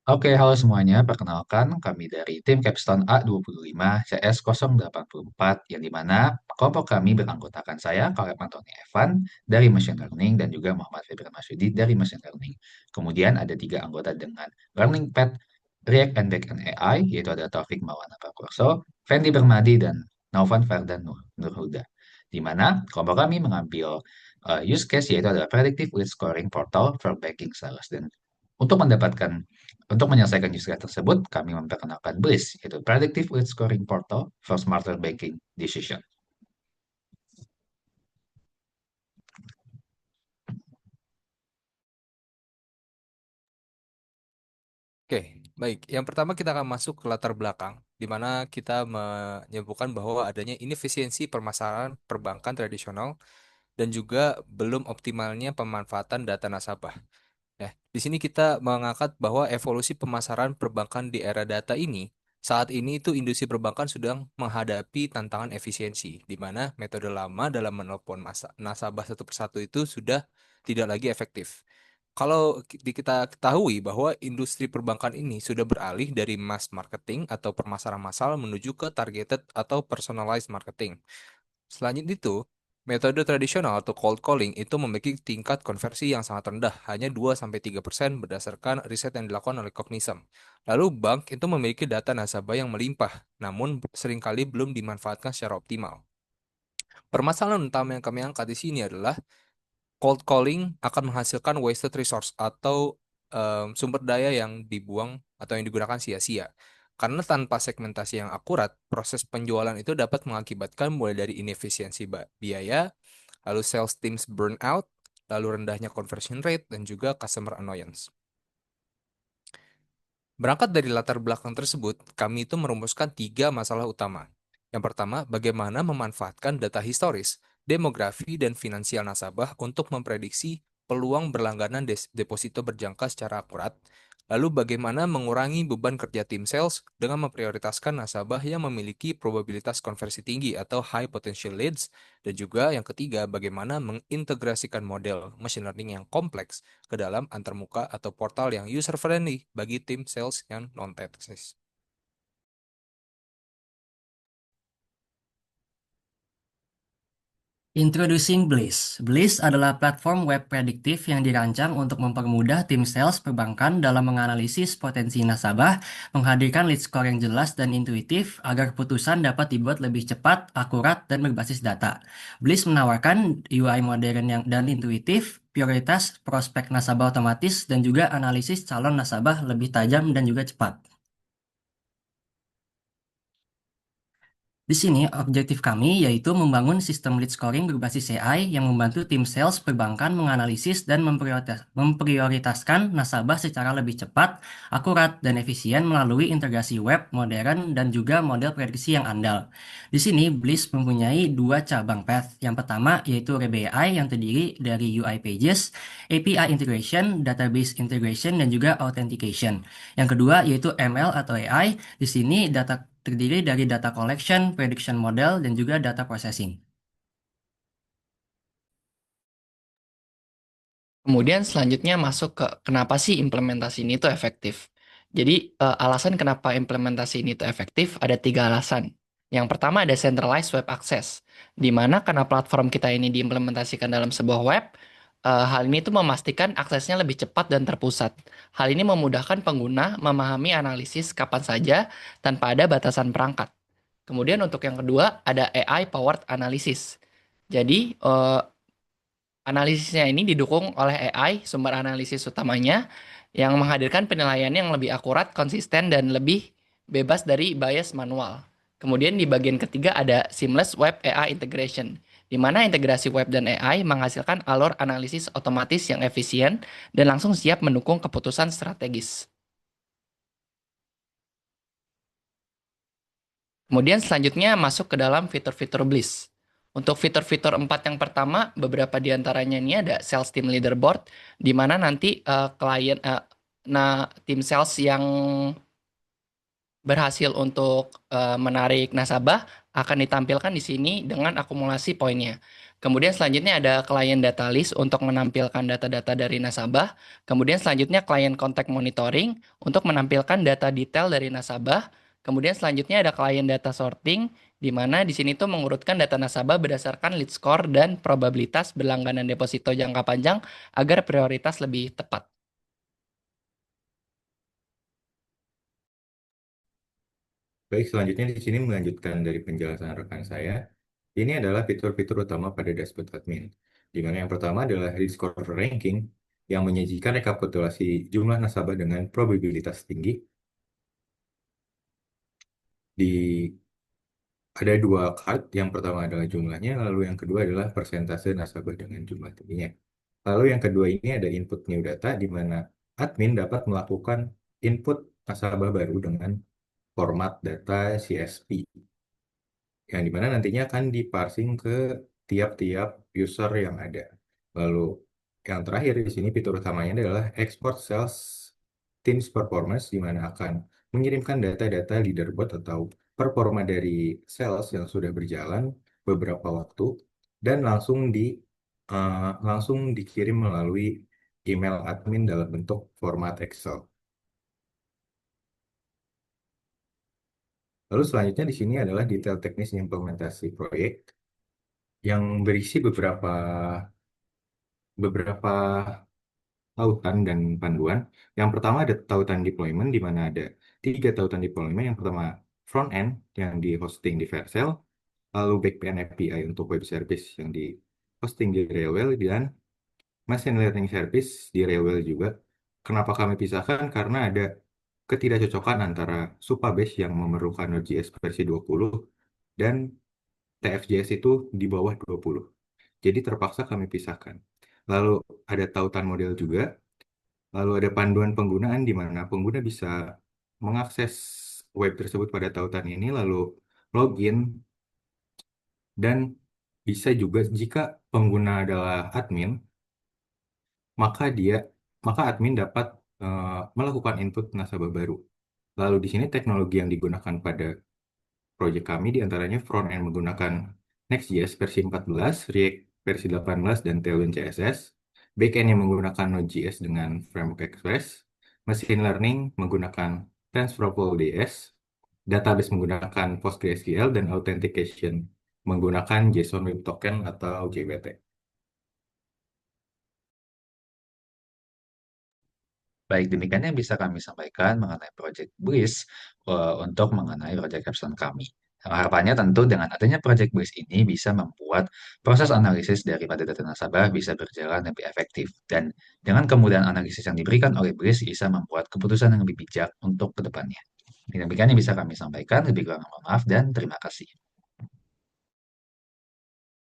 Oke, halo semuanya. Perkenalkan, kami dari tim Capstone A25 CS 084, yang dimana kelompok kami beranggotakan saya, Kaleb Antoni Evan, dari Machine Learning, dan juga Muhammad Febri Masyudi dari Machine Learning. Kemudian ada tiga anggota dengan Learning Path React and Backend AI, yaitu ada Taufik Maulana Prakoso, Fendi Bermadi, dan Naufan Ferdan Nurhuda. Di mana kelompok kami mengambil use case, yaitu adalah Predictive Lead Scoring Portal for Banking Sales. Dan untuk untuk menyelesaikan use case tersebut, kami memperkenalkan BLIS, yaitu Predictive Lead Scoring Portal for Smarter Banking Decision. Oke, baik. Yang pertama kita akan masuk ke latar belakang, di mana kita menyebutkan bahwa adanya inefisiensi permasalahan perbankan tradisional dan juga belum optimalnya pemanfaatan data nasabah. Ya, di sini kita mengangkat bahwa evolusi pemasaran perbankan di era data ini, saat ini itu industri perbankan sedang menghadapi tantangan efisiensi, di mana metode lama dalam menelpon nasabah satu persatu itu sudah tidak lagi efektif. Kalau kita ketahui bahwa industri perbankan ini sudah beralih dari mass marketing atau pemasaran massal menuju ke targeted atau personalized marketing. Selanjutnya itu, metode tradisional atau cold calling itu memiliki tingkat konversi yang sangat rendah, hanya 2-3% berdasarkan riset yang dilakukan oleh Cognism. Lalu bank itu memiliki data nasabah yang melimpah, namun seringkali belum dimanfaatkan secara optimal. Permasalahan utama yang kami angkat di sini adalah cold calling akan menghasilkan wasted resource atau sumber daya yang dibuang atau yang digunakan sia-sia. Karena tanpa segmentasi yang akurat, proses penjualan itu dapat mengakibatkan mulai dari inefisiensi biaya, lalu sales teams burnout, lalu rendahnya conversion rate, dan juga customer annoyance. Berangkat dari latar belakang tersebut, kami itu merumuskan tiga masalah utama. Yang pertama, bagaimana memanfaatkan data historis, demografi, dan finansial nasabah untuk memprediksi peluang berlangganan deposito berjangka secara akurat. Lalu bagaimana mengurangi beban kerja tim sales dengan memprioritaskan nasabah yang memiliki probabilitas konversi tinggi atau high potential leads. Dan juga yang ketiga, bagaimana mengintegrasikan model machine learning yang kompleks ke dalam antarmuka atau portal yang user friendly bagi tim sales yang non-teknis. Introducing Bliss. Bliss adalah platform web prediktif yang dirancang untuk mempermudah tim sales perbankan dalam menganalisis potensi nasabah, menghadirkan lead score yang jelas dan intuitif agar putusan dapat dibuat lebih cepat, akurat, dan berbasis data. Bliss menawarkan UI modern dan intuitif, prioritas prospek nasabah otomatis, dan juga analisis calon nasabah lebih tajam dan juga cepat. Di sini, objektif kami yaitu membangun sistem lead scoring berbasis AI yang membantu tim sales perbankan menganalisis dan memprioritaskan nasabah secara lebih cepat, akurat, dan efisien melalui integrasi web modern dan juga model prediksi yang andal. Di sini, Bliss mempunyai dua cabang path. Yang pertama yaitu RBI yang terdiri dari UI Pages, API Integration, Database Integration, dan juga Authentication. Yang kedua yaitu ML atau AI. Di sini terdiri dari data collection, prediction model, dan juga data processing. Kemudian selanjutnya masuk ke kenapa sih implementasi ini tuh efektif. Jadi alasan kenapa implementasi ini tuh efektif ada tiga alasan. Yang pertama ada centralized web access, di mana karena platform kita ini diimplementasikan dalam sebuah web, hal ini tuh memastikan aksesnya lebih cepat dan terpusat. Hal ini memudahkan pengguna memahami analisis kapan saja tanpa ada batasan perangkat. Kemudian untuk yang kedua ada AI powered analysis. Jadi analisisnya ini didukung oleh AI, sumber analisis utamanya, yang menghadirkan penilaian yang lebih akurat, konsisten, dan lebih bebas dari bias manual. Kemudian di bagian ketiga ada Seamless Web AI Integration, di mana integrasi web dan AI menghasilkan alur analisis otomatis yang efisien dan langsung siap mendukung keputusan strategis. Kemudian selanjutnya masuk ke dalam fitur-fitur Bliss. Untuk fitur-fitur 4 yang pertama, beberapa di antaranya ini ada sales team leaderboard, di mana nanti tim sales yang berhasil untuk menarik nasabah akan ditampilkan di sini dengan akumulasi poinnya. Kemudian selanjutnya ada client data list untuk menampilkan data-data dari nasabah. Kemudian selanjutnya client contact monitoring untuk menampilkan data detail dari nasabah. Kemudian selanjutnya ada client data sorting, di mana di sini tuh mengurutkan data nasabah berdasarkan lead score dan probabilitas berlangganan deposito jangka panjang agar prioritas lebih tepat. Baik, selanjutnya di sini melanjutkan dari penjelasan rekan saya. Ini adalah fitur-fitur utama pada dashboard admin, di mana yang pertama adalah risk score ranking yang menyajikan rekapitulasi jumlah nasabah dengan probabilitas tinggi. Ada dua card, yang pertama adalah jumlahnya, lalu yang kedua adalah persentase nasabah dengan jumlah tingginya. Lalu yang kedua ini ada input new data, di mana admin dapat melakukan input nasabah baru dengan format data CSV, yang dimana nantinya akan diparsing ke tiap-tiap user yang ada. Lalu yang terakhir di sini fitur utamanya adalah export sales teams performance, di mana akan mengirimkan data-data leaderboard atau performa dari sales yang sudah berjalan beberapa waktu dan langsung dikirim melalui email admin dalam bentuk format Excel. Lalu selanjutnya di sini adalah detail teknis implementasi proyek yang berisi beberapa tautan dan panduan. Yang pertama ada tautan deployment, di mana ada 3 tautan deployment. Yang pertama front end yang di hosting di Vercel, lalu backend API untuk web service yang di hosting di Railwell, dan machine learning service di Railwell juga. Kenapa kami pisahkan? Karena ada ketidakcocokan antara Supabase yang memerlukan Node.js versi 20 dan TFJS itu di bawah 20. Jadi terpaksa kami pisahkan. Lalu ada tautan model juga. Lalu ada panduan penggunaan, di mana pengguna bisa mengakses web tersebut pada tautan ini, lalu login, dan bisa juga jika pengguna adalah admin, maka maka admin dapat melakukan input nasabah baru. Lalu di sini teknologi yang digunakan pada proyek kami diantaranya front end menggunakan Next.js versi 14, React versi 18, dan Tailwind CSS. Backend yang menggunakan Node.js dengan Framework Express. Machine Learning menggunakan TensorFlow DS. Database menggunakan PostgreSQL, dan Authentication menggunakan JSON Web Token atau JWT. Baik, demikian yang bisa kami sampaikan mengenai Project Bliss untuk mengenai Project Capstone kami. Harapannya tentu dengan adanya Project Bliss ini bisa membuat proses analisis daripada data nasabah bisa berjalan lebih efektif. Dan dengan kemudahan analisis yang diberikan oleh Bliss bisa membuat keputusan yang lebih bijak untuk ke depannya. Demikian yang bisa kami sampaikan, lebih kurang mohon maaf dan terima kasih.